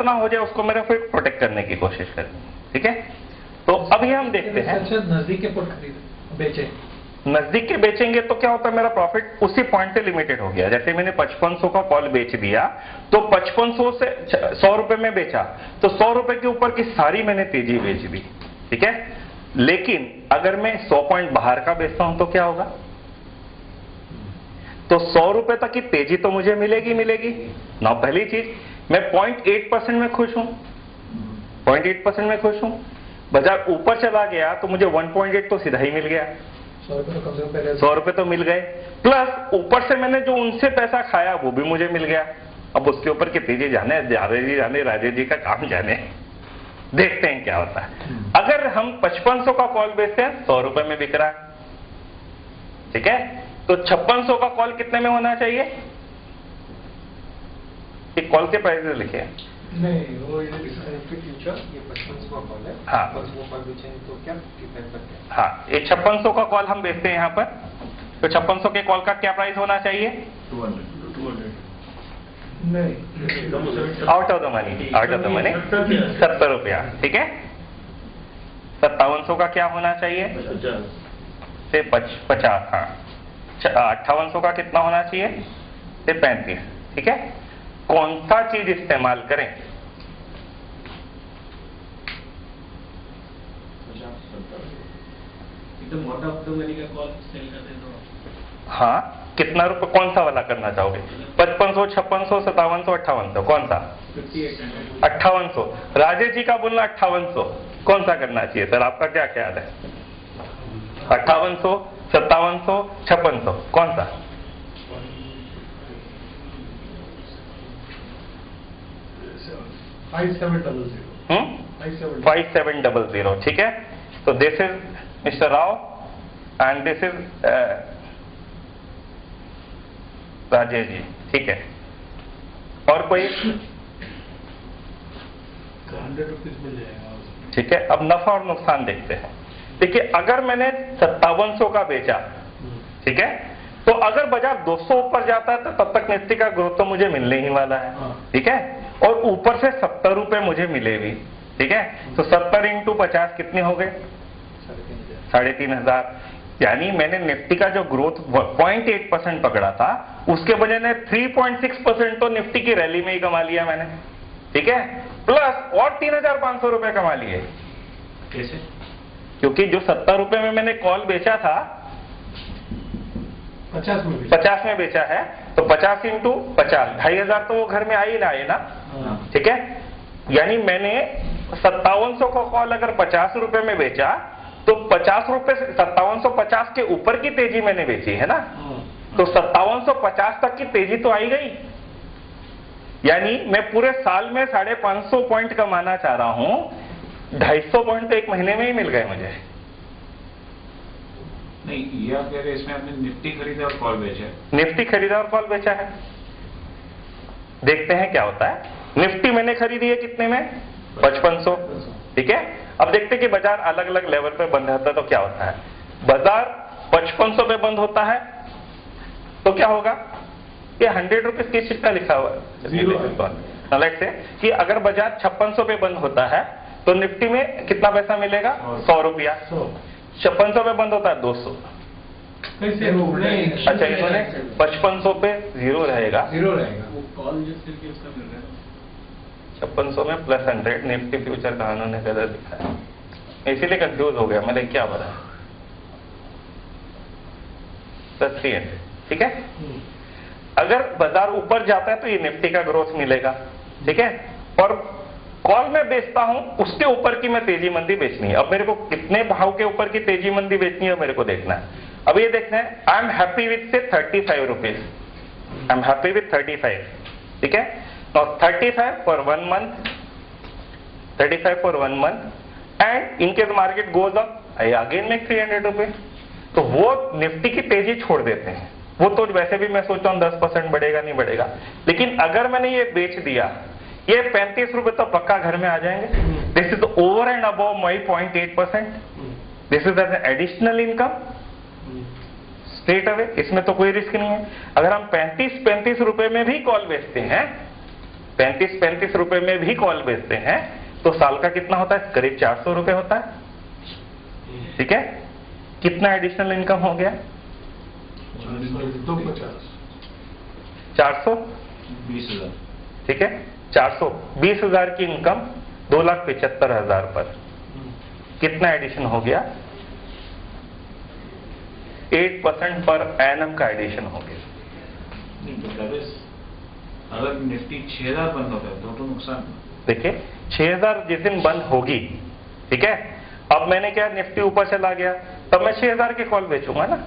जितना हो जाए उसको मेरा फिर प्रोटेक्ट करने की कोशिश करनी है, ठीक है। तो अभी हम देखते हैं नजदीक के पुट बेचे, नजदीक के बेचेंगे तो क्या होता है, मेरा प्रॉफिट उसी पॉइंट से लिमिटेड हो गया। जैसे मैंने 5500 का कॉल बेच दिया तो 5500 से 100 रुपए में बेचा तो 100 रुपए के ऊपर की सारी मैंने तेजी बेच दी, ठीक है। लेकिन अगर मैं 100 पॉइंट बाहर का बेचता हूं तो क्या होगा, तो 100 रुपए तक की तेजी तो मुझे मिलेगी ना। पहली चीज मैं 0.8% में खुश हूं, 0.8% में खुश हूं। बाजार ऊपर चला गया तो मुझे 1.8 तो सीधा ही मिल गया, 100 रुपए तो मिल गए, प्लस ऊपर से मैंने जो उनसे पैसा खाया वो भी मुझे मिल गया। अब उसके ऊपर की तेजी जाने राजेश जी का काम जाने, देखते हैं क्या होता है। अगर हम 5500 का कॉल बेचते हैं 100 रुपए में बिक रहा है, ठीक है, तो 5600 का कॉल कितने में होना चाहिए, एक कॉल के प्राइस लिखे नहीं, वो फ्यूचर ये 5500 का कॉल है। हाँ, वो कॉल बेचेंगे तो क्या कितना करते हैं? हाँ, ये 5600 का कॉल हम बेचते हैं यहाँ पर, तो 5600 के कॉल का क्या प्राइस होना चाहिए, 200 नहीं, आउट ऑफ द मनी 70 रुपया, ठीक है। 5700 का क्या होना चाहिए, से 50, हाँ, 5800 का कितना होना चाहिए, से 35, ठीक है। कौन सा चीज इस्तेमाल करें, हाँ, कितना रुपए, कौन सा वाला करना चाहोगे, 5500, 5600, 5700, 5800, कौन सा, 5800। राजेश जी का बोलना 5800, कौन सा करना चाहिए सर, आपका क्या ख्याल है, 5800, 5700, 5600, कौन सा, 5700, ठीक है। तो this is mister Rao and this is Rajesh ji, ठीक है। और कोई, 100 रुपीज मिल जाएगा, ठीक है। अब नफा और नुकसान देखते हैं। देखिए, अगर मैंने 5700 का बेचा, ठीक है, तो अगर बाजार 200 ऊपर जाता है तो तब तक निफ्टी का ग्रोथ तो मुझे मिलने ही वाला है, ठीक है, और ऊपर से 70 रुपए मुझे मिले भी, ठीक है। तो 70 इंटू 50 कितने हो गए, 3500। यानी मैंने निफ्टी का जो ग्रोथ 0.8% पकड़ा था उसके बजाय ने 3.6% तो निफ्टी की रैली में ही कमा लिया मैंने, ठीक है, प्लस और 3500 रुपए कमा लिए। कैसे? क्योंकि जो 70 रुपए में मैंने कॉल बेचा था 50 में बेचा है, तो 50 इंटू 50, 2500 तो वो घर में आई ना आए ना, ठीक है। यानी मैंने 5700 का कॉल अगर 50 रुपए में बेचा तो 50 रुपए से 5750 के ऊपर की तेजी मैंने बेची है ना, तो 5750 तक की तेजी तो आई गई। यानी मैं पूरे साल में 550 पॉइंट कमाना चाह रहा हूं, 250 पॉइंट तो एक महीने में ही मिल गए मुझे। नहीं, ये आप कह रहे हैं इसमें आपने निफ्टी खरीदा और कॉल बेचा है, निफ्टी खरीदा और कॉल बेचा है। देखते हैं क्या होता है। निफ्टी मैंने खरीदी है कितने में, 5500, ठीक है। अब देखते हैं कि बाजार अलग अलग लेवल पे बंद होता है तो क्या होता है। बाजार 5500 पे बंद होता है तो क्या होगा, ये 100 रुपीज की चिट्ठा लिखा हुआ है, अलग से कि अगर बाजार 5600 पे बंद होता है तो निफ्टी में कितना पैसा मिलेगा, 100 रुपया। 5600 पे बंद होता है 200। अच्छा, इन्होंने 5500 पे जीरो रहेगा, 5600 में प्लस 100, निफ्टी फ्यूचर का उन्होंने गलत दिखाया, इसीलिए कंफ्यूज हो गया, मैंने क्या बताया, प्लस 300, ठीक है। अगर बाजार ऊपर जाता है तो ये निफ्टी का ग्रोथ मिलेगा, ठीक है, और कॉल में बेचता हूं उसके ऊपर की मैं तेजी मंदी बेचनी है। अब मेरे को कितने भाव के ऊपर की तेजी मंदी बेचनी है मेरे को देखना है। अब ये देखना है, आई एम हैप्पी विथ से 35 rupees, I am happy with 35, ठीक है। Now 35 for 1 month, 35 for 1 month, and in case market goes up, I again make 300 रुपए। तो वो निफ्टी की तेजी छोड़ देते हैं, वो तो वैसे भी मैं सोचता हूँ 10% बढ़ेगा नहीं बढ़ेगा, लेकिन अगर मैंने ये बेच दिया, ये 35 रुपए तो पक्का घर में आ जाएंगे। This is over and above my 0.8%, this is an additional income straight away, इसमें तो कोई रिस्क नहीं है। अगर हम 35 रुपए में भी कॉल बेचते हैं 35 रुपए में भी कॉल बेचते हैं तो साल का कितना होता है? करीब 400 रुपए होता है। ठीक है, कितना एडिशनल इनकम हो गया? 420,000। ठीक है, 420,000 की इनकम 2,75,000 पर कितना एडिशन हो गया? 8% पर एनम का एडिशन हो गया। अगर निफ्टी 6,000 बंद होता है तो नुकसान। देखिए 6,000 जिस दिन बंद होगी, ठीक है, अब मैंने क्या, निफ्टी ऊपर चला गया तब मैं 6,000 की कॉल बेचूंगा ना।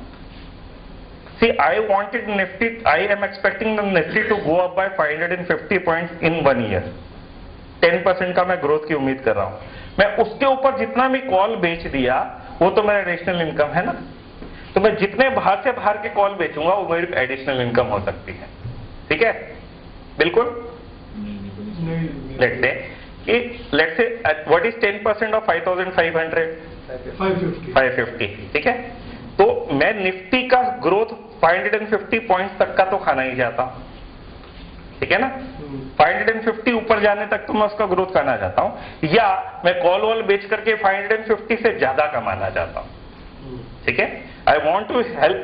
See, I wanted Nifty, I am expecting the Nifty to go up by 550 points in 1 year. 10% का मैं ग्रोथ की उम्मीद कर रहा हूं। मैं उसके ऊपर जितना भी कॉल बेच दिया वो तो मेरा एडिशनल इनकम है ना। तो मैं जितने बाहर से बाहर के कॉल बेचूंगा वो मेरी एडिशनल इनकम हो सकती है। ठीक है, बिल्कुल। Let's say what is 10% of 5,500? 550। ठीक है, तो मैं निफ्टी का ग्रोथ 550 पॉइंट्स तक का तो खाना ही चाहता हूं। ठीक है ना, 550 ऊपर जाने तक तो मैं उसका ग्रोथ करना चाहता हूं, या मैं कॉल वॉल बेच करके 550 से ज्यादा कमाना चाहता हूं। ठीक है, I want to help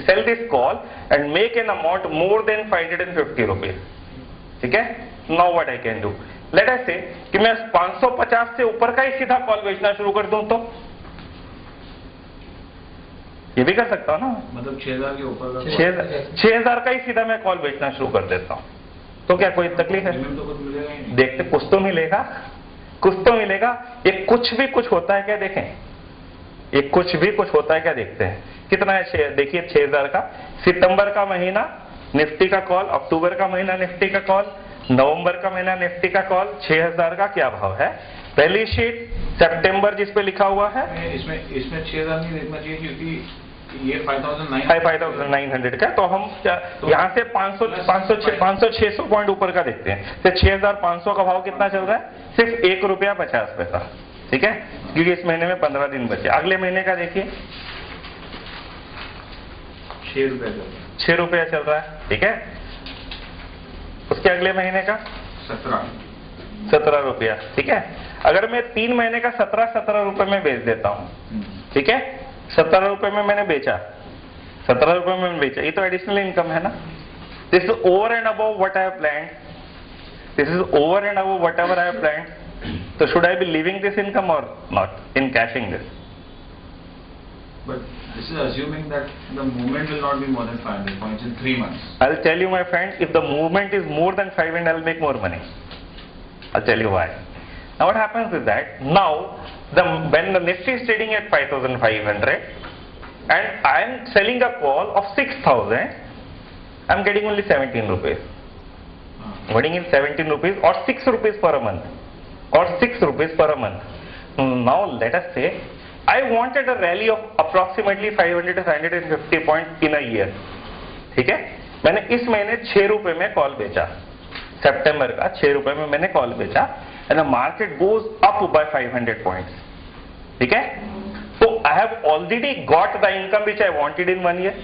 sell this call and make an amount more than 550 rupees. ठीक है, now what I can do, let us say कि मैं 550 से ऊपर का ही सीधा कॉल बेचना शुरू कर दूं, तो ये भी कर सकता हूं ना। मतलब 6,000 के ऊपर 6,000 का ही सीधा मैं कॉल बेचना शुरू कर देता हूं, तो क्या कोई तकलीफ है? तो कुछ मिलेगा ही नहीं। देखते, कुछ तो मिलेगा, कुछ तो मिलेगा। ये कुछ भी कुछ होता है क्या, देखें, ये कुछ भी कुछ होता है क्या, देखते हैं कितना है। देखिए 6,000 का सितंबर का महीना निफ्टी का कॉल, अक्टूबर का महीना निफ्टी का कॉल, नवंबर का महीना निफ्टी का कॉल, 6,000 का क्या भाव है? पहली शीट सितंबर जिस पे लिखा हुआ है, इसमें 6,000 नहीं देखना चाहिए क्योंकि ये 5,900 का। तो हम यहाँ से 500-600 पॉइंट ऊपर का देखते हैं। तो 6,500 का भाव कितना चल रहा है? सिर्फ ₹1.50। ठीक है, क्योंकि इस महीने में 15 दिन बचे। अगले महीने का देखिए 6 रुपया चल रहा है। ठीक है, उसके अगले महीने का 17 रुपया। ठीक है, अगर मैं 3 महीने का 17 रुपए में बेच देता हूं, ठीक है, 17 रुपए में मैंने बेचा, 17 रुपए में मैंने बेचा, ये तो एडिशनल इनकम है ना। This is over and above what I have planned, this is over and above whatever I have planned. तो should I be leaving this income और not encashing this? But this is assuming that the movement will not be more than 500 points in 3 months. I'll tell you, my friend, if the movement is more than 500, I'll make more money. I'll tell you why. Now what happens is that now when the Nifty is trading at 5,500 and I am selling a call of 6,000, I'm getting only 17 rupees. Getting in 17 rupees or 6 rupees per a month, or 6 rupees per a month. Now let us say I wanted a rally of approximately 500 to 550 points in a year. ठीक है, मैंने इस महीने 6 रुपए में call बेचा, सितंबर का 6 रुपए में मैंने कॉल बेचा, and the market goes up by 500 points. ठीक है, तो I have already got the income which I wanted in 1 year.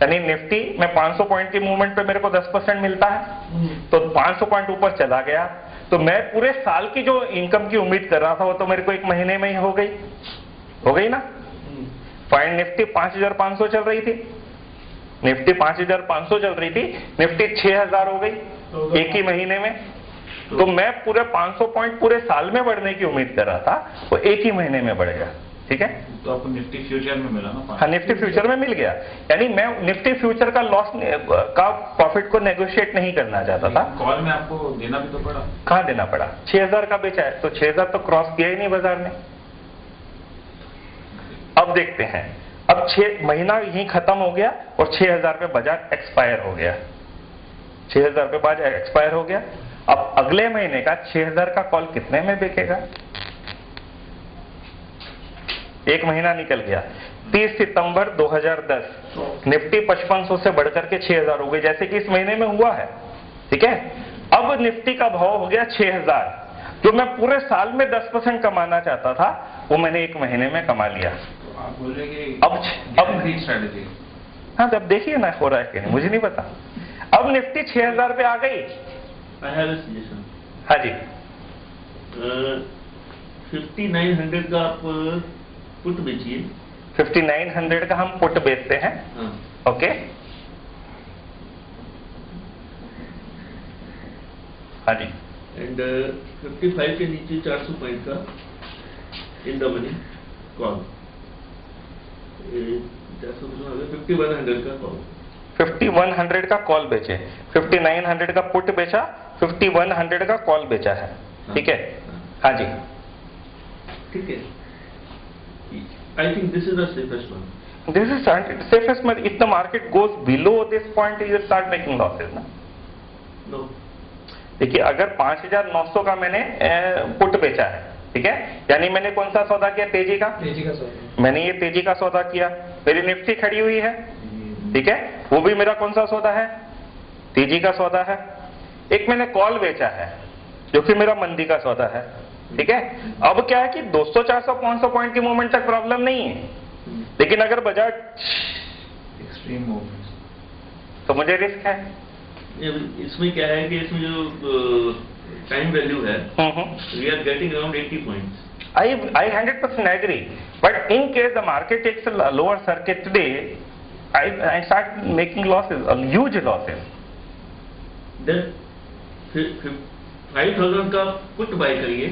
यानी निफ्टी में 500 पॉइंट की मूवमेंट पे मेरे को 10% मिलता है, तो 500 पॉइंट ऊपर चला गया, तो मैं पूरे साल की जो इनकम की उम्मीद कर रहा था वो तो मेरे को 1 महीने में ही हो गई ना। फाइन निफ्टी 5,500 चल रही थी, निफ्टी 5,500 चल रही थी, निफ्टी 6,000 हो गई 1 ही महीने में। तो मैं पूरे 500 पॉइंट पूरे साल में बढ़ने की उम्मीद कर रहा था, वो 1 ही महीने में बढ़ गया। ठीक है, तो आपको निफ्टी फ्यूचर में मिला ना? हाँ, निफ्टी फ्यूचर में मिल गया। यानी मैं निफ्टी फ्यूचर का लॉस का प्रॉफिट को नेगोशिएट नहीं करना चाहता था। कॉल में आपको देना भी तो पड़ा। कहाँ देना पड़ा? 6,000 का बेचा है, तो 6,000 तो क्रॉस किया ही नहीं बाजार ने। अब देखते हैं, अब 6 महीना यही खत्म हो गया और 6,000 पे बाजार एक्सपायर हो गया, 6,000 पे बाजार एक्सपायर हो गया। अब अगले महीने का 6,000 का कॉल कितने में बिकेगा? 1 महीना निकल गया, 30 सितंबर 2010 निफ्टी 5500 से बढ़कर के 6,000 हो गई, जैसे कि इस महीने में हुआ है। ठीक है, अब निफ्टी का भाव हो गया 6,000, जो मैं पूरे साल में 10% कमाना चाहता था वो मैंने 1 महीने में कमा लिया। तो आप बोल रहे कि अब स्ट्रेटेजी, हाँ, तो अब देखिए ना हो रहा है कि नहीं, मुझे नहीं पता। अब निफ्टी 6,000 पे आ गई, आई हैव ए सजेशन। हाँ जी, 5900 का आप पुट बेचिए। 5900 का हम पुट बेचते हैं। हाँ। ओके, हाँ जी। एंड 55 के नीचे 400 पॉइंट का इन द मनी कॉल। 5100 का कॉल। 5100 का कॉल बेचे, 5900 का पुट बेचा, 5100 का कॉल बेचा है। ठीक है, हाँ जी, ठीक है। I think this is the safest one. This is safest. If the market goes below this point you start making losses ना। नो, देखिए, अगर 5900 का मैंने पुट बेचा है, ठीक है, यानी मैंने कौन सा सौदा किया? तेजी का। तेजी का सौदा। मैंने ये तेजी का सौदा किया, मेरी निफ्टी खड़ी हुई है, ठीक है, वो भी मेरा कौन सा सौदा है? तेजी का सौदा है। एक मैंने कॉल बेचा है जो कि मेरा मंदी का सौदा है, ठीक है। अब क्या है कि 200, 400, 500 पॉइंट की मूवमेंट तक प्रॉब्लम नहीं है, लेकिन अगर बाजार एक्सट्रीम मूवमेंट तो मुझे रिस्क है। इसमें क्या है कि इसमें जो टाइम वैल्यू है, we are getting around 80 points. I 100% agree, but in case the market takes a lower circuit today, I start making losses, huge losses. Then 5000 का पुट बाय करिए।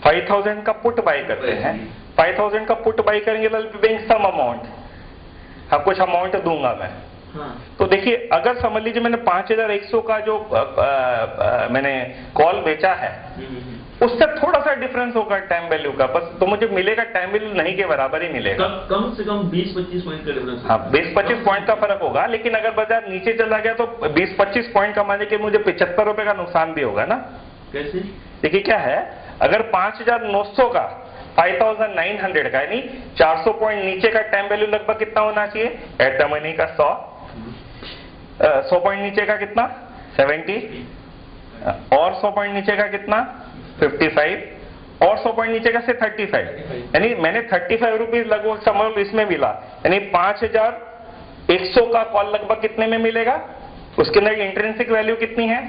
5000 का पुट बाय करते हैं, 5000 का पुट बाय करेंगे तो being some amount, हाँ कुछ अमाउंट दूंगा मैं। हाँ। तो देखिए, अगर समझ लीजिए मैंने 5100 का जो मैंने कॉल बेचा है, उससे थोड़ा सा डिफरेंस होगा टाइम वैल्यू का, बस, तो मुझे मिलेगा टाइम वैल्यू नहीं के बराबर ही मिलेगा। कम से कम 20-25 पॉइंट का डिफरेंस। हाँ, 20-25 पॉइंट का फर्क होगा, लेकिन अगर बाजार नीचे चला गया तो 20-25 पॉइंट कमाने के मुझे 75 रुपए का नुकसान भी होगा ना। कैसे? देखिए क्या है, अगर 5900 का 5900 का यानी 400 पॉइंट नीचे का टाइम वैल्यू लगभग कितना होना चाहिए? एट द मनी का 100 पॉइंट नीचे का कितना? 70, और 100 पॉइंट नीचे का कितना? 55, और 100 पॉइंट नीचे का से 35, यानी मैंने 35 रुपीज लगभग समझ इसमें मिला, यानी 5100 का कॉल लगभग कितने में मिलेगा? उसके अंदर इंट्रिंसिक वैल्यू कितनी है?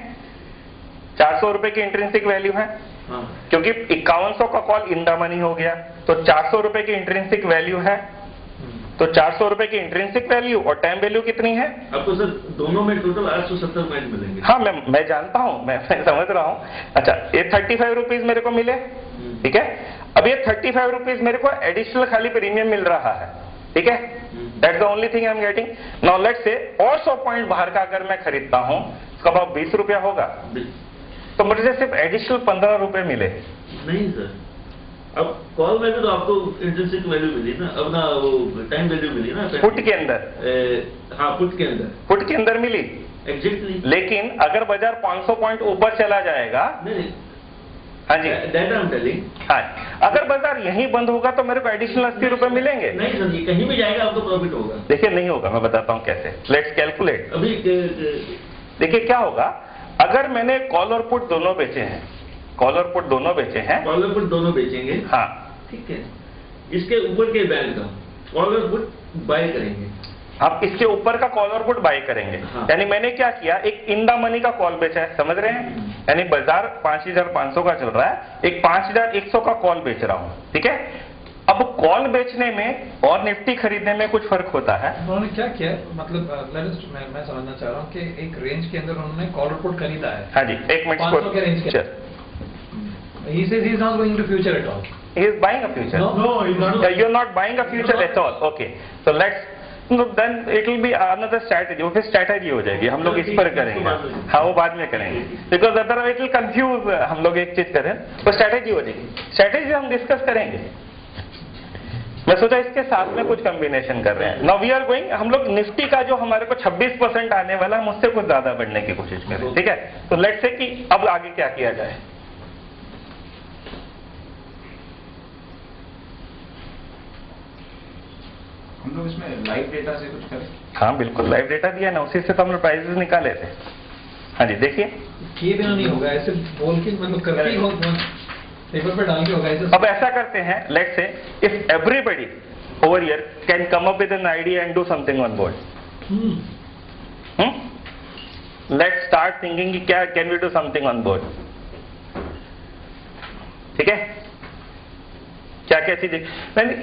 400 रुपए की इंट्रिंसिक वैल्यू है। हाँ। क्योंकि 5100 का कॉल इन द मनी हो गया, तो 400 रुपए की इंट्रिंसिक वैल्यू है, तो 400 रुपए की इंट्रिंसिक वैल्यू और टाइम वैल्यू कितनी है? आपको सर दोनों में टोटल 870 पॉइंट मिलेंगे। हाँ, मैं जानता हूं, मैं समझ रहा हूं। अच्छा, ये 35 रुपीज मेरे को मिले, ठीक है। अब ये 35 रुपीज मेरे को एडिशनल खाली प्रीमियम मिल रहा है, ठीक है। That's the only thing I am getting. Now let's say और 100 पॉइंट बाहर का अगर मैं खरीदता हूं, उसका भाव 20 रुपया होगा, तो मुझे सिर्फ एडिशनल 15 रुपए मिले। नहीं सर, अब कॉल में भी तो आपको इंट्रिंसिक वैल्यू मिली ना, अब ना वो टाइम वैल्यू मिली ना पुट के अंदर। हाँ, पुट के अंदर। पुट के अंदर मिली, एग्जैक्टली। लेकिन अगर बाजार 500 पॉइंट ऊपर चला जाएगा, नहीं, हाँ जी, दैट आई एम टेलिंग। हाँ, अगर बाजार यहीं बंद होगा तो मेरे को एडिशनल 80 रुपए मिलेंगे। नहीं सर, ये कहीं भी जाएगा आपको प्रॉफिट होगा। देखिए नहीं होगा, मैं बताता हूँ कैसे। Let's calculate. अभी देखिए क्या होगा, अगर मैंने कॉल और पुट दोनों बेचे हैं, कॉल और पुट दोनों बेचे हैं, कॉल और पुट दोनों बेचेंगे, हाँ, ठीक है। इसके ऊपर के बैंड का कॉल और पुट बाय करेंगे, आप इसके ऊपर का कॉल और पुट बाय करेंगे। हाँ। यानी मैंने क्या किया, एक इन द मनी का कॉल बेचा है, समझ रहे हैं, यानी बाजार 5500 का चल रहा है, एक 5100 का कॉल बेच रहा हूं, ठीक है। अब कॉल बेचने में और निफ्टी खरीदने में कुछ फर्क होता है। उन्होंने क्या किया, मतलब मैं समझना चाह रहा हूँ कि एक रेंज के अंदर उन्होंने कॉल और पुट खरीदा है। हाँ जी, एक मिनट। 500 के रेंज के। He says he is not going to future at all. He is buying a future. No, he's not. You are not buying a future at all. Okay. So let's. No, then it will be another strategy. वो फिर strategy हो जाएगी, हम लोग इस पर करेंगे। हाँ, वो बाद में करेंगे। Because otherwise it will confuse, हम लोग एक चीज करें, तो strategy हो जाएगी। Strategy हम डिस्कस करेंगे। मैं सोचा इसके साथ में कुछ कॉम्बिनेशन कर रहे हैं। Now we are going, हम लोग निफ्टी का जो हमारे को 26% आने वाला है, उससे कुछ ज्यादा बढ़ने की कोशिश करें, ठीक है। तो लेट्स से कि अब आगे क्या किया जाए। हम लोग इसमें लाइव डेटा से कुछ करें? हाँ बिल्कुल, लाइव डेटा दिया ना, उसी से तो हमने प्राइसेस निकाले थे। हाँ जी, देखिए किए बिना नहीं होगा, ऐसे बोल के मतलब करके ही पेपर पे डाल के होगा ऐसे। अब ऐसा करते हैं, let's say if everybody over here can come up with an idea and do something on board. Let's start thinking कि क्या can we do something on board. ठीक है, क्या क्या चीजें,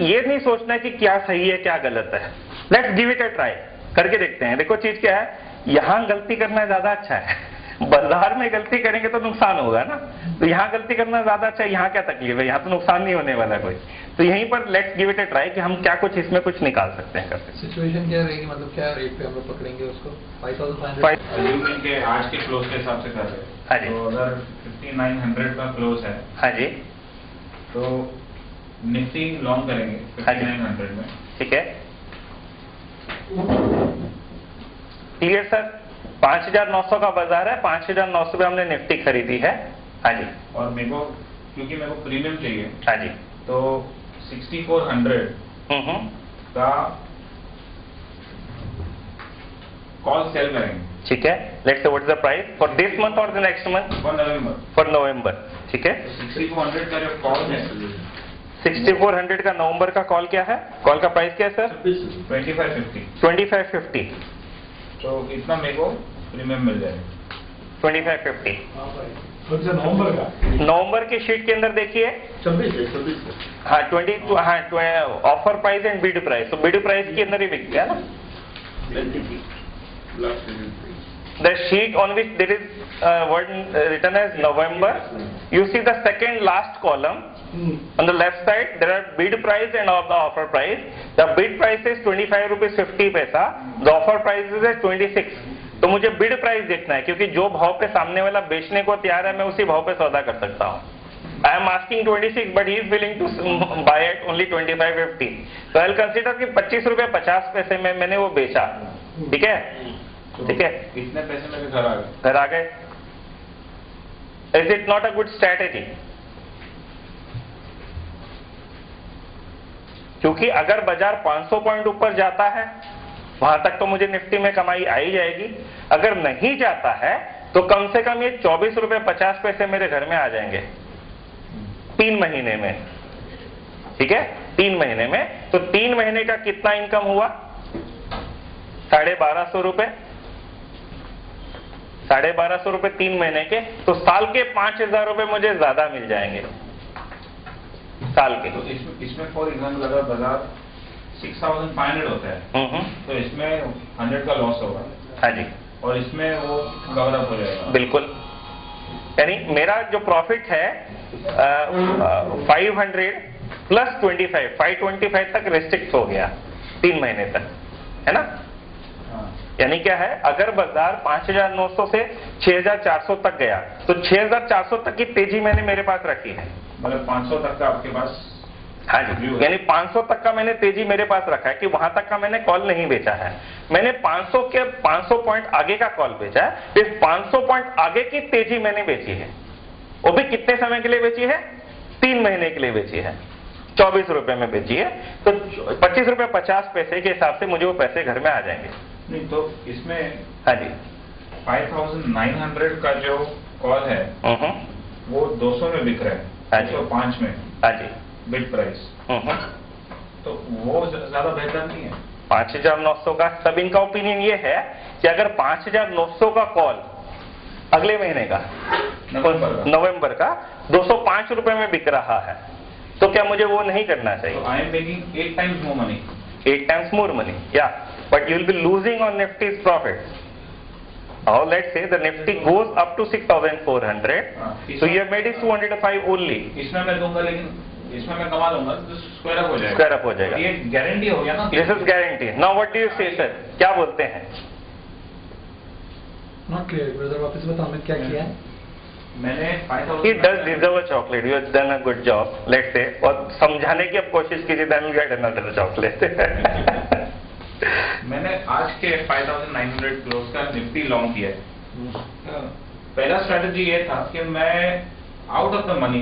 ये नहीं सोचना है कि क्या सही है क्या गलत है, let's give it a try, करके देखते हैं। देखो चीज क्या है, यहां गलती करना ज्यादा अच्छा है, बाजार में गलती करेंगे तो नुकसान होगा ना, तो यहाँ गलती करना ज्यादा अच्छा है, यहाँ क्या तकलीफ है, यहाँ तो नुकसान नहीं होने वाला कोई, तो यहीं पर let's give it a try कि हम क्या कुछ इसमें कुछ निकाल सकते हैं करके। सिचुएशन क्या रहेगी, मतलब क्या रेट पे हम लोग पकड़ेंगे उसको? 5500 अज्यूमिंग के आज के क्लोज के हिसाब से कर रहे हैं। हाँ जी। तो अगर 5900 का क्लोज है हाँ जी, तो निफ्टी लॉन्ग करेंगे हाँ जी। 5900 में। ठीक है, क्लियर सर। 5900 का बाजार है, 5900 पे हमने निफ्टी खरीदी है। हाँ जी। और मेरे को, क्योंकि मेरे को प्रीमियम चाहिए, हाँ जी। तो 6400 का कॉल सेल करेंगे ठीक है, let's say what is the price for this month और the next month? For November. For November. ठीक है, 6400 का जो कॉल है 6400 का नवंबर का कॉल क्या है, कॉल का प्राइस क्या है सर? 2550। 2550। तो इतना मेरे को प्रीमियम मिल जाएगा। 2550 नवंबर का नवंबर की शीट के अंदर देखिए। 26 हाँ 22, हाँ offer price and bid price, तो बिड प्राइस के अंदर ही बिक गया ना। The sheet on which there is word written as November, you see the second last column on the left side, there are bid price and of the offer price. The bid price is 25 rupees 50 पैसा, the offer price is 26। तो मुझे bid price देखना है, क्योंकि जो भाव पे सामने वाला बेचने को तैयार है मैं उसी भाव पे सौदा कर सकता हूँ। I am asking 26 but he is willing to buy at only 25.50, तो आई विल कंसीडर कि 25 रुपए 50 पैसे में मैंने वो बेचा। ठीक है, ठीक है, इतने पैसे में भी घर आ गए। घर आ गए। Is it not a good strategy? क्योंकि अगर बाजार 500 पॉइंट ऊपर जाता है वहां तक तो मुझे निफ्टी में कमाई आ ही जाएगी, अगर नहीं जाता है तो कम से कम ये 24 रुपए 50 पैसे मेरे घर में आ जाएंगे 3 महीने में। ठीक है, 3 महीने में, तो 3 महीने का कितना इनकम हुआ? 1250 रुपए, 1250 रुपए 3 महीने के, तो साल के 5000 रुपए मुझे ज्यादा मिल जाएंगे साल के। तो इसमें फॉर एग्जाम्पल अगर बाजार 6500 होता है तो इसमें 100 का लॉस होगा। हाँ जी, और इसमें वो कवर अप हो जाएगा। बिल्कुल, यानी मेरा जो प्रॉफिट है 500 प्लस 25, 525 तक रेस्ट्रिक्ट हो गया 3 महीने तक, है ना। हाँ। यानी क्या है, अगर बाजार 5900 से 6400 तक गया तो 6400 तक की तेजी मैंने मेरे पास रखी है। मतलब 500 तक का आपके पास। हाँ जी, यानी 500 तक का मैंने तेजी मेरे पास रखा है कि वहां तक का मैंने कॉल नहीं बेचा है, मैंने 500 पॉइंट आगे का कॉल बेचा है। इस 500 पॉइंट आगे की तेजी मैंने बेची है, वो भी कितने समय के लिए बेची है? 3 महीने के लिए बेची है, 24 रुपए में बेची है, तो 25 रुपए 50 पैसे के हिसाब से मुझे वो पैसे घर में आ जाएंगे। नहीं तो इसमें हाँ जी, 5900 का जो कॉल है वो 200 में बिक रहा है, हाँ जी। 205 में हाँ जी, बिड प्राइस, तो वो ज्यादा बेहतर नहीं है। 5900 का, सब इनका ओपिनियन ये है कि अगर 5900 का कॉल अगले महीने का नवंबर का 205 रुपए में बिक रहा है तो क्या मुझे वो नहीं करना चाहिए? I am making 8 times more money. 8 times more money, yeah, but you will be losing on Nifty's profit. Now let's say the Nifty goes up to 6400, so you have made it 205 only. इसमें मैं दूंगा, लेकिन इसमें मैं कमा लूंगा तो square up हो जाएगा। स्क्वायर अप हो जाएगा, ये गारंटी हो गया ना। This is guarantee. Now what do you से सर, क्या बोलते हैं? नॉट क्लियर ब्रदर, वापस बताओ मैं क्या किया है? मैंने 5000। He does deserve a chocolate. You have done a good job. Let's say, और समझाने की अब कोशिश कीजिए, then we'll get another chocolate. मैंने आज के 5900 क्लोज का निफ्टी लॉन्ग किया है। पहला स्ट्रेटजी ये था कि मैं आउट ऑफ द मनी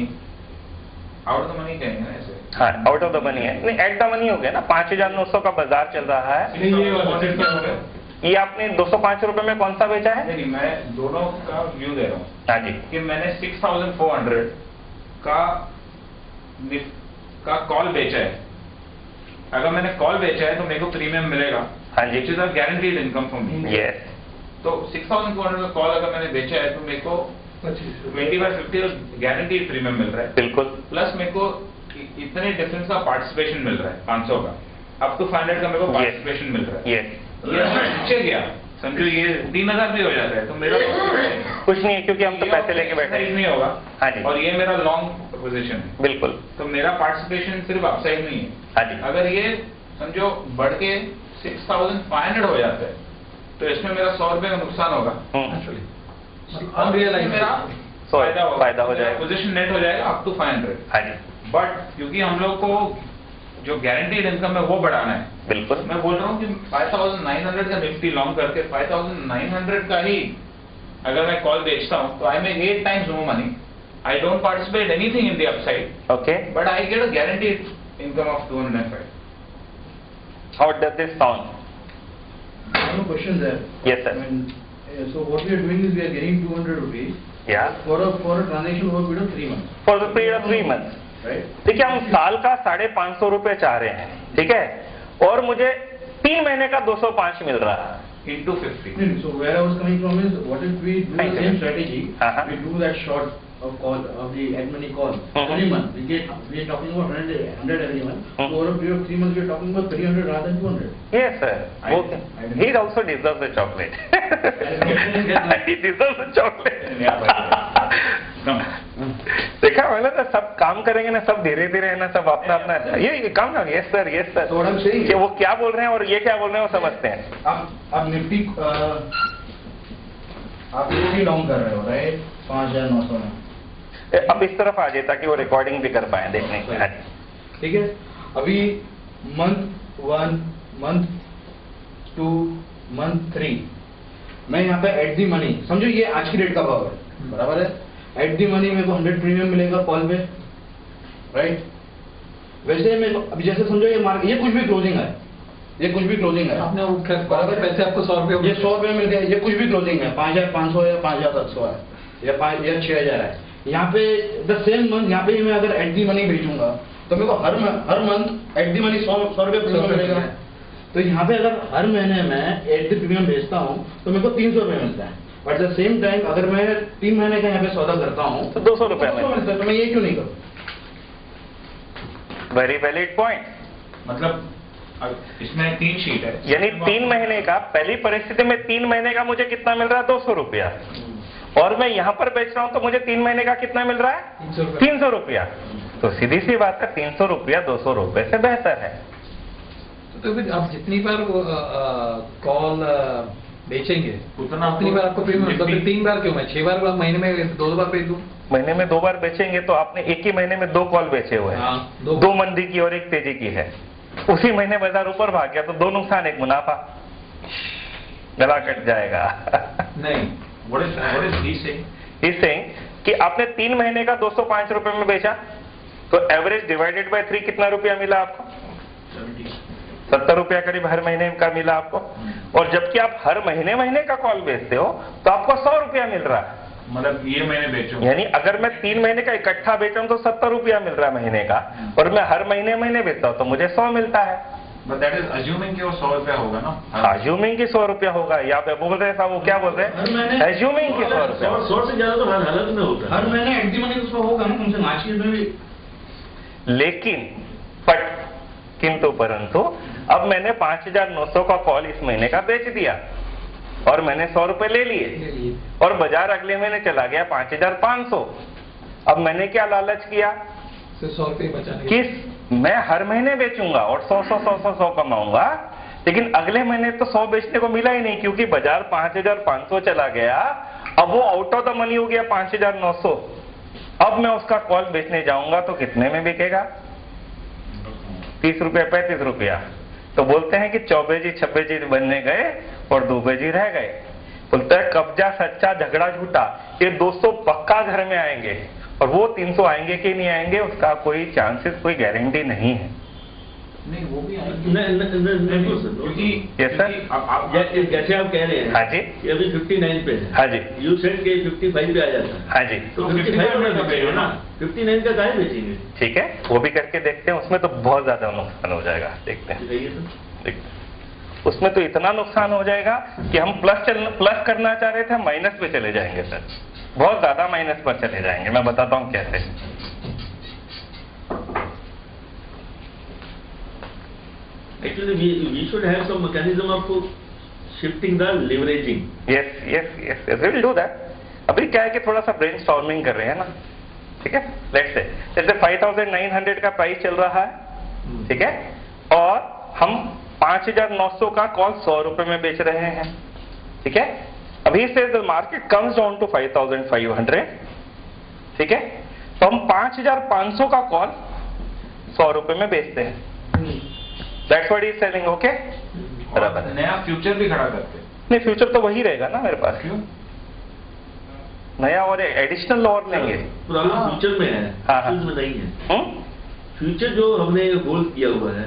कहेंगे ना ऐसे। हाँ, आउट ऑफ द मनी है, नहीं एट द मनी हो गया ना। 5900 का बाजार चल रहा है, ये वाला ये आपने 205 रुपए में कौन सा बेचा है? नहीं, मैं दोनों का व्यू दे रहा हूँ। हाँ जी, कि मैंने 6400 का कॉल बेचा है। अगर मैंने कॉल बेचा है तो मेरे को प्रीमियम मिलेगा। हाँ जी, which is a guaranteed income for me. Yes, तो 6,400 का कॉल अगर मैंने बेचा है तो मेरे को 20/50 गारंटी प्रीमियम मिल रहा है, बिल्कुल। प्लस मेरे को इतने डिफरेंस का पार्टिसिपेशन मिल रहा है 500 का, अप टू 500 का मेरे को पार्टिसिपेशन मिल रहा है। ये नीचे गया समझो ये 3,000 भी हो जाता है तो मेरा कुछ नहीं है, क्योंकि हम तो पैसे लेके बैठे हैं। नहीं होगा। हाँ जी। और ये मेरा लॉन्ग पोजीशन है, बिल्कुल। तो मेरा पार्टिसिपेशन सिर्फ अपसाइड नहीं है। हाँ जी। अगर ये समझो बढ़ के 6,500 हो जाता है तो इसमें मेरा 100 रुपए का नुकसान होगा एक्चुअली और मेरा फायदा हो जाएगा, पोजीशन नेट हो जाएगा अप टू 500। हाँ जी, बट क्योंकि हम लोग को जो गारंटीड इनकम है वो बढ़ाना है, बिल्कुल। मैं बोल रहा हूँ कि 5,900 का निफ्टी लॉन्ग करके 5,900 का ही अगर मैं कॉल बेचता हूँ तो I make 8 times more money. I don't participate anything in the upside, Okay. but I get a guaranteed income of 205. How does this sound? I have a question there. Yes, sir. I mean, so what we are doing is we are getting 200 rupees Yeah. for a transaction over a period of 3 months, For the period of 3 months. right? देखिए हम साल का 550 रुपए चाह रहे हैं, ठीक है, और मुझे 3 महीने का 205 मिल रहा है। Into 50. So where I was coming from is, what if we do Thank the you. same strategy? Uh-huh. We do that short of call of the ad-money call every month. We are talking about 100 every month. So over a period of 3 months, we are talking about 300 rather than 200. Yes, sir. Okay. He also deserves a chocolate. He deserves a chocolate. देखा मैंने तो सब काम करेंगे ना, सब धीरे धीरे है ना, सब अपना अपना ये काम ना। Yes sir, yes sir. So what I'm saying कि वो क्या बोल रहे हैं और ये क्या बोल रहे हैं वो समझते हैं। आप निफ्टी आप निफ्टी लॉन्ग कर रहे हो, राइट? 5,900 में। अब इस तरफ आ जाए ताकि वो रिकॉर्डिंग भी कर पाए देखने के लिए। ठीक है, अभी मंथ 1, मंथ 2, मंथ 3 मैं यहाँ पे एट दी मनी, समझो ये आज की डेट का भाव है, बराबर है? एट दी मनी मेरे को 100 प्रीमियम मिलेगा कॉल पे, राइट? वैसे मेरे को अभी जैसे समझो ये कुछ भी क्लोजिंग है, ये कुछ भी क्लोजिंग है, आपने बराबर पैसे आपको 100 रुपये ये 100 रुपये मिल गए, ये कुछ भी क्लोजिंग है, 5,500 या 5,700 है या 6,000 है। यहाँ पे द सेम मंथ यहाँ पे मैं अगर एट दी मनी बेचूंगा तो मेरे को हर मंथ एट दी मनी 100 रुपये प्रीमियम मिलेगा। तो यहाँ पे अगर हर महीने में एट दी प्रीमियम बेचता हूँ तो मेरे को 300 रुपये मिलता है। बट द सेम टाइम अगर मैं 3 महीने का यहाँ पे सौदा करता हूँ तो 200 रुपये मिलता है, तो मैं ये क्यों नहीं करूँ? Very valid point. मतलब इसमें 3 शीट है, यानी 3 महीने का, पहली परिस्थिति में 3 महीने का मुझे कितना मिल रहा है? 200 रुपया। और मैं यहाँ पर बेच रहा हूँ तो मुझे 3 महीने का कितना मिल रहा है? 300 रुपया। तो सीधी सी बात है, 300 रुपया 200 रुपये से बेहतर है। तो फिर आप जितनी बार कॉल बेचेंगे उतना उतनी बार आपको प्रीमियम, तो फिर 3 बार क्यों? मैं 6 बार महीने में 2 बार बेच दूं। महीने में 2 बार बेचेंगे तो आपने एक ही महीने में 2 कॉल बेचे हुए हैं। हाँ, 2 मंदी की और 1 तेजी की है। उसी महीने बाजार ऊपर भाग गया तो 2 नुकसान 1 मुनाफा, गला कट जाएगा। नहीं, what is he saying? He's saying कि आपने 3 महीने का 205 रुपए में बेचा तो एवरेज डिवाइडेड बाय 3 कितना रुपया मिला आपको? 70 रुपया करीब हर महीने का मिला आपको। और जबकि आप हर महीने का कॉल बेचते हो तो आपको 100 रुपया मिल रहा है। मतलब ये मैंने बेचूं, यानी अगर मैं 3 महीने का इकट्ठा बेचा हूं तो 70 रुपया मिल रहा है महीने का, और मैं हर महीने बेचता हूं तो मुझे 100 मिलता है। बट दैट इज अज्यूमिंग कि वो 100 रुपया होगा ना। अज्यूमिंग की 100 रुपया होगा, या पे बोल रहे हैं वो क्या बोल रहे हैं? अज्यूमिंग की 100 रुपया। 100 से ज्यादा तो हर हालत में होता है। हर महीने एट दी मनी उसका होगा ना, कम से कम आज की में भी। लेकिन किंतु परंतु अब मैंने 5,900 का कॉल इस महीने का बेच दिया और मैंने 100 रुपए ले लिए और बाजार अगले महीने चला गया 5,500। अब मैंने क्या लालच किया? 100 रुपये बचाने कि मैं हर महीने बेचूंगा और 100 कमाऊंगा, लेकिन अगले महीने तो 100 बेचने को मिला ही नहीं क्योंकि बाजार 5,500 चला गया। अब वो आउट ऑफ द मनी हो गया 5,900। अब मैं उसका कॉल बेचने जाऊंगा तो कितने में बिकेगा? 30 रुपया 35 रुपया। तो बोलते हैं कि 24 26 बनने गए और 2 बजे रह गए। बोलते हैं कब्जा सच्चा झगड़ा झूठा, ये 200 पक्का घर में आएंगे और वो 300 आएंगे कि नहीं आएंगे उसका कोई चांसेस, कोई गारंटी नहीं है। नहीं वो भी आएंगे नहीं क्योंकि Yes, sir. आप जैसे आप कह रहे हैं हाँ जी, ये अभी 59 पे है। हाँ जी, यू सेड के 55 पे आ जाता है, हाँ जी, तो 55 में बेचेंगे ना, 59 का काहे बेचेंगे? ठीक है, वो भी करके देखते हैं। उसमें तो बहुत ज्यादा नुकसान हो जाएगा। देखते हैं, बताइए सर। देखते हैं। उसमें तो इतना नुकसान हो जाएगा कि हम प्लस करना चाह रहे थे, माइनस पे चले जाएंगे सर, बहुत ज्यादा माइनस पर चले जाएंगे। मैं बताता हूं कैसे। Actually, we should have some mechanism of shifting the leveraging. Yes, we will do that. अभी क्या है कि थोड़ा सा ब्रेनस्टॉर्मिंग कर रहे हैं ना, ठीक है। लेट्स से जैसे 5900 का प्राइस चल रहा है, ठीक है, और हम 5900 का कॉल 100 रुपए में बेच रहे हैं, ठीक है। अभी से the market comes down to 5500, ठीक है, तो हम 5500 का कॉल 100 रुपए में बेचते हैं। That's what he is selling, okay. और नया फ्यूचर भी खड़ा करते हैं। नहीं, फ्यूचर तो वही रहेगा ना मेरे पास, क्यों? नया और एडिशनल और लेंगे। प्रॉब्लम फ्यूचर में है, हाँ। फ्यूचर में नहीं है। फ्यूचर जो हमने होल्ड किया हुआ है,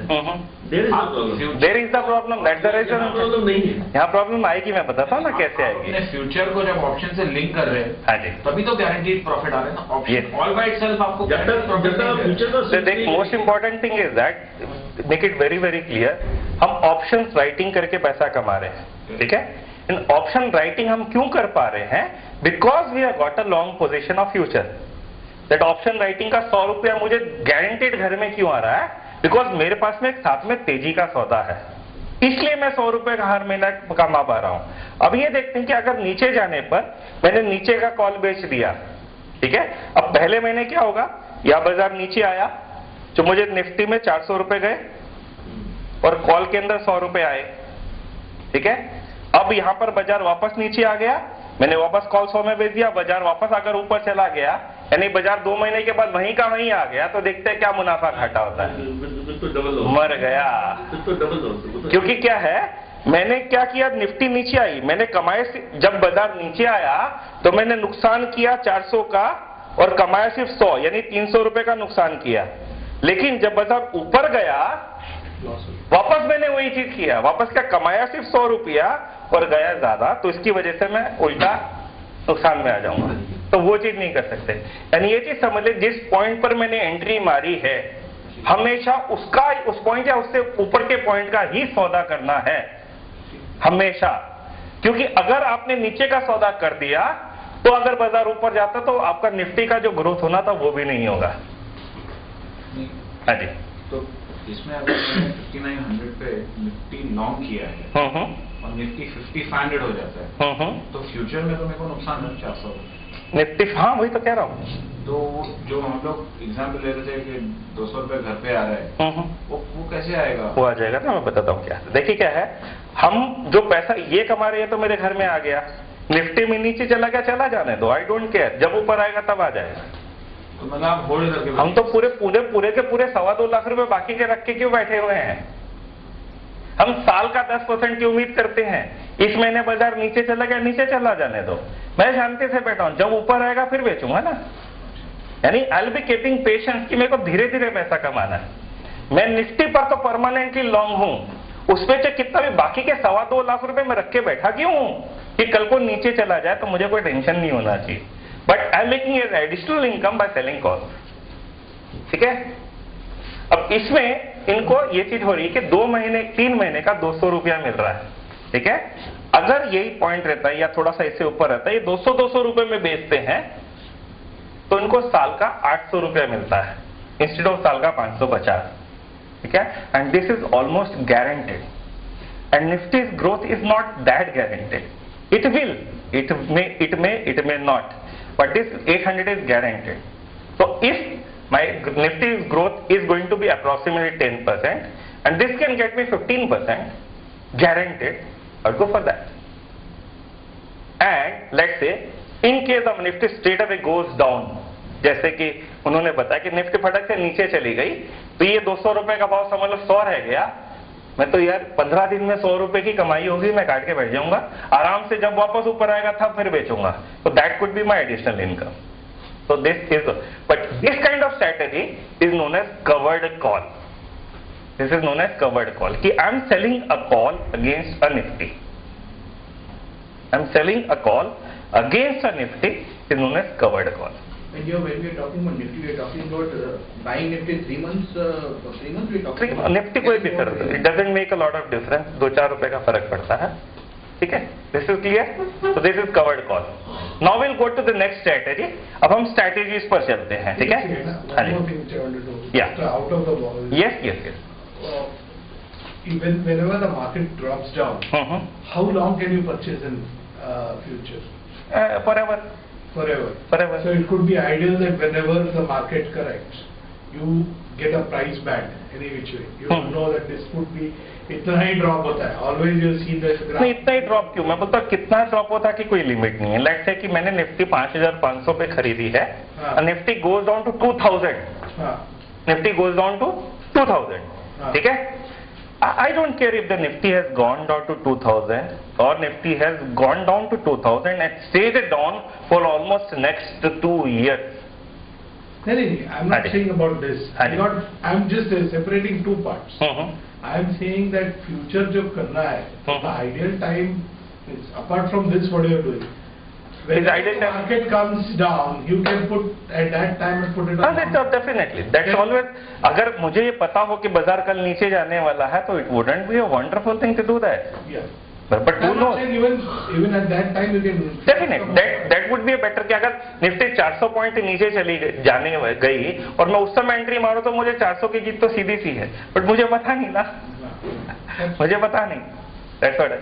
there is the problem. There is the problem, that's the reason. Problem नहीं है, यहाँ प्रॉब्लम आएगी, मैं बताता हूँ ना कैसे आएगी। अपने फ्यूचर को जब ऑप्शन से लिंक कर रहे हैं, हाँ जी, तभी तो गारंटीड प्रॉफिट आ रहे हैं ना। Option Yes. All by itself आपको जब तक फ्यूचर का देख, most important thing is that make it very very clear, हम ऑप्शंस राइटिंग करके पैसा कमा रहे हैं, ठीक है। इन ऑप्शन राइटिंग हम क्यों कर पा रहे हैं? Because we have got a long position of future. That option writing का 100 रुपया मुझे गारंटेड घर में क्यों आ रहा है? बिकॉज मेरे पास में एक साथ में तेजी का सौदा है, इसलिए मैं 100 रुपए का हर महीना कमा पा रहा हूं। अब ये देखते हैं कि अगर नीचे जाने पर मैंने नीचे का कॉल बेच दिया, ठीक है, अब पहले महीने क्या होगा? या बाजार नीचे आया, जो मुझे निफ्टी में 400 रुपए गए और कॉल के अंदर 100 रुपए आए, ठीक है। अब यहां पर बाजार वापस नीचे आ गया, मैंने वापस कॉल 100 में बेच दिया, बाजार वापस अगर ऊपर चला गया, यानी बाजार 2 महीने के बाद वहीं का वहीं आ गया, तो देखते हैं क्या मुनाफा घाटा होता है। तो डबल मर गया। तो डबल लॉस। क्योंकि क्या है, मैंने क्या किया, निफ्टी नीचे आई, मैंने कमाए, जब बाजार नीचे आया तो मैंने नुकसान किया 400 का और कमाया सिर्फ 100, यानी 300 रुपए का नुकसान किया। लेकिन जब बाजार ऊपर गया, वापस मैंने वही चीज किया, वापस क्या कमाया सिर्फ 100 रुपया और गया ज्यादा, तो इसकी वजह से मैं उल्टा नुकसान में आ जाऊंगा। तो वो चीज नहीं कर सकते। यानी ये चीज समझ ले, जिस पॉइंट पर मैंने एंट्री मारी है, हमेशा उसका, उस पॉइंट या उससे ऊपर के पॉइंट का ही सौदा करना है हमेशा। क्योंकि अगर आपने नीचे का सौदा कर दिया, तो अगर बाजार ऊपर जाता तो आपका निफ्टी का जो ग्रोथ होना था वो भी नहीं होगा। हाँ जी, तो इसमें अगर मैंने 5900 पे निफ्टी लॉन्ग किया है और निफ्टी 5500 हो जाता है, तो फ्यूचर में तो मेरे को नुकसान है 400। निफ्टी, हाँ वही तो कह रहा हूँ। तो जो हम लोग एग्जाम्पल ले रहे थे कि 200 रुपए घर पे आ रहा है, वो कैसे आएगा? वो आ जाएगा ना, मैं बताता हूँ क्या। देखिए क्या है, हम जो पैसा ये कमा रहे हैं तो मेरे घर में आ गया, निफ्टी में नीचे चला गया, चला जाने दो, आई डोंट केयर, जब ऊपर आएगा तब आ जाएगा। तो मतलब आप होल्ड करके, हम तो पूरे 2.25 लाख रुपए बाकी के रख के क्यों बैठे हुए हैं? हम साल का 10% की उम्मीद करते हैं। इस महीने बाजार नीचे चला गया, नीचे चला जाने दो, मैं शांति से बैठा हूं, जब ऊपर आएगा फिर बेचूंगा ना। यानी I will be keeping patience कि मेरे को धीरे धीरे पैसा कमाना है। मैं निफ्टी पर तो परमानेंटली लॉन्ग हूं, उस पे चाहे कितना भी बाकी के 2.25 लाख रुपए में रख के बैठा क्यों हूं कि कल को नीचे चला जाए तो मुझे कोई टेंशन नहीं होना चाहिए। But I am making an additional income by selling call, ठीक है। अब इसमें इनको ये चीज हो रही है कि 2 महीने 3 महीने का 200 रुपया मिल रहा है, ठीक है। अगर यही पॉइंट रहता है या थोड़ा सा इससे ऊपर रहता है, ये 200 रुपए में बेचते हैं, तो इनको साल का 800 रुपया मिलता है इंस्टेड ऑफ साल का 550, ठीक है। And this is almost guaranteed, and Nifty's growth is not that guaranteed. It will, it may not, but this 800 is guaranteed. So if my Nifty's growth is going to be approximately 10%, and this can get me 15% guaranteed, I'll go for that. And let's say in case of Nifty straight away goes down, जैसे कि उन्होंने बताया कि Nifty फटक से नीचे चली गई, तो ये 200 रुपए का भाव समझ लो 100 रह गया, मैं तो यार 15 दिन में 100 रुपए की कमाई होगी, मैं काट के बैठ जाऊंगा आराम से, जब वापस ऊपर आएगा तब फिर बेचूंगा। तो that could be my additional income. So this is, but this kind of strategy is known as covered call. This is known as covered call. कि I am selling a call against a Nifty. I am selling a call against a Nifty is known as covered call. when we are talking about Nifty, we are talking about buying Nifty 3 months, 3 months we are talking about. Nifty कोई भी कर दो, it doesn't make a lot of difference, 2-4 रुपए का फर्क पड़ता है, ठीक है। दिस इज क्लियर, तो this is covered call. Now will go to the next strategy. अब हम स्ट्रेटेजीज पर चलते हैं, ठीक है। Out of the ball. Yes. Even whenever the market drops down, how long can you purchase in future? Forever. Forever. So it could be ideal that whenever the market corrects, you get a price band any which way. You know that this could be इतना ही drop होता है. Always you see the graph. नहीं, इतना ही drop क्यों? मैं बोलता हूँ कितना ड्रॉप होता है कि कोई लिमिट नहीं है। लेट्स से कि मैंने निफ्टी 5500 पे खरीदी है, Nifty goes down to 2000, Nifty goes down to 2000, ठीक है। I don't care if the Nifty has gone down to 2000 or Nifty has gone down to 2000 and stayed down for almost next 2 years. No, I'm not saying about this. I'm just separating two parts. I'm saying that future जो करना है, the ideal time is apart from this what you are doing. When the market comes down, you can put at that time and put it on. Definitely. That's always. अगर मुझे ये पता हो कि बाजार कल नीचे जाने वाला है, तो it wouldn't be a wonderful thing to do that. Yeah. But who knows? Even at that time you can. Definitely. That would be a better कि अगर निफ्टी 400 पॉइंट नीचे चली जाने गई और मैं उस समय एंट्री मारूं तो मुझे 400 की जीत तो सीधी सी है, बट मुझे पता नहीं ना, मुझे पता नहीं। That's what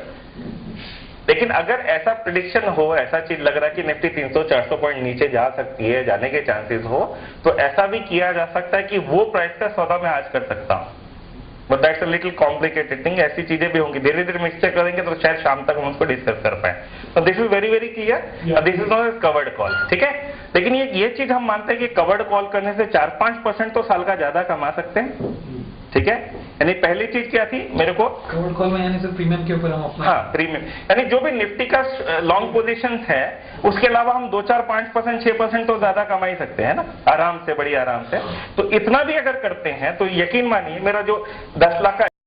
लेकिन अगर ऐसा प्रिडिक्शन हो, ऐसा चीज लग रहा है कि निफ्टी 300-400 पॉइंट नीचे जा सकती है, जाने के चांसेस हो, तो ऐसा भी किया जा सकता है कि वो प्राइस का सौदा मैं आज कर सकता हूं। But that's a little complicated thing. ऐसी चीजें भी होंगी, धीरे धीरे मिक्सचर करेंगे तो शायद शाम तक हम उसको डिस्कस कर पाए। तो this is very clear, this is not covered call, ठीक है। लेकिन ये चीज हम मानते हैं कि कवर्ड कॉल करने से 4-5% तो साल का ज्यादा कमा सकते हैं, ठीक है। यानी पहली चीज क्या थी मेरे को, कवर्ड कॉल में यानी सिर्फ प्रीमियम के ऊपर हम अपना, हाँ प्रीमियम, यानी जो भी निफ्टी का लॉन्ग पोजीशन है उसके अलावा हम 2-4-5%, 6% तो ज्यादा कमा ही सकते हैं ना, आराम से, बड़ी आराम से। तो इतना भी अगर करते हैं तो यकीन मानिए मेरा जो 10 लाख का